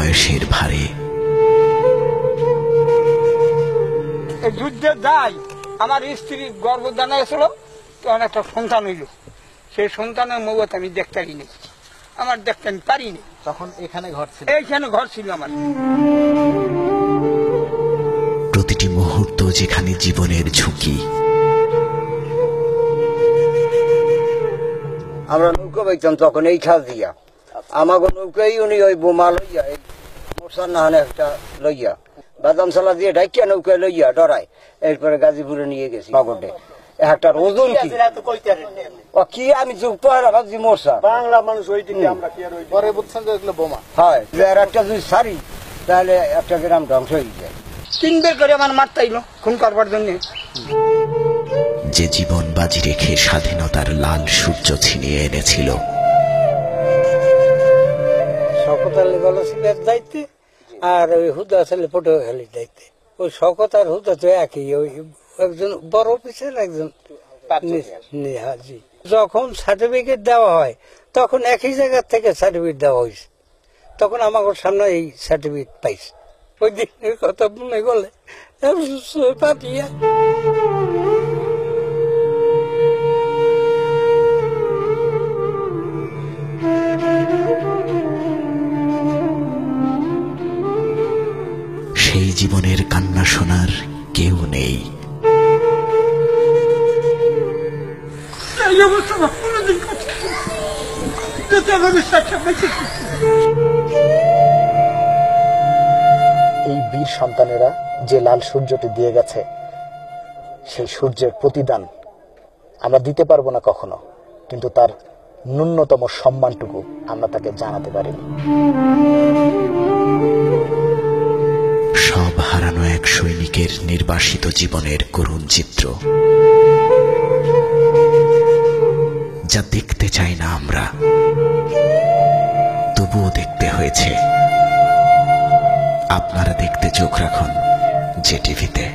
বয়সের ভারে। যুদ্ধে যাই আমার স্ত্রী গর্ভধান হয়েছিল, তখন একটা সন্তান হইল। সেই সন্তানের মৌত আমি দেখতে পারিনি, আমার দেখতে আমি পারিনি। তখন এখানে ঘর ছিল? এইখানে ঘর ছিল আমার। প্রতিটি মুহূর্ত যেখানে জীবনের ঝুঁকি। আমরা নৌকা পাইতাম তখন এই খাল দিয়া, আমাকে নৌকাই উনি ওই বোমা লইয়া মোরসার নাহানে একটা লইয়া বাদাম সালা দিয়ে ডাকিয়া নৌকায় লইয়া ডরায়, এরপরে গাজীপুরে নিয়ে গেছি। নগদে একটা ওজন কি আমি চুপ পয়রা ভাবছি মোরসা বাংলা মানুষ ওই দিকে আমরা কি আর পরে বুঝছেন যে এগুলো বোমা হয়। আর একটা যদি সারি তাহলে একটা গ্রাম ধ্বংস হয়ে যায়। 3 বের করে আমার মারতাইল খুন করবার জন্য। যে জীবন বাজি রেখে স্বাধীনতার লাল সূর্য ছিনিয়ে এনেছিল। শওকত আলী ভালো ছিল দায়িত্বে, আর ওই হুদা ছেলে পটুয়াখালীর দায়িত্বে। ওই শওকত আর হুদা তো একই, ওই একজন বড় অফিসার, একজন হাজি। যখন সার্টিফিকেট দেওয়া হয় তখন একই জায়গা থেকে সার্টিফিকেট দেওয়া হয়েছে, তখন আমার সামনে এই সার্টিফিকেট পাইছে। ওই দিনের কথা মনে করলে পাঠিয়ে সেই জীবনের কান্না শোনার কেউ নেই। এই বীর সন্তানেরা যে লাল সূর্যটি দিয়ে গেছে, সেই সূর্যের প্রতিদান আমরা দিতে পারবো না কখনো, কিন্তু তার ন্যূনতম সম্মানটুকু আমরা তাকে জানাতে পারিনি। সব হারানো এক সৈনিকের নির্বাসিত জীবনের করুণ চিত্র, যা দেখতে চাই না আমরা, তবুও দেখতে হয়েছে। আপনারা দেখতে চোখ রাখুন জেটিভিতে।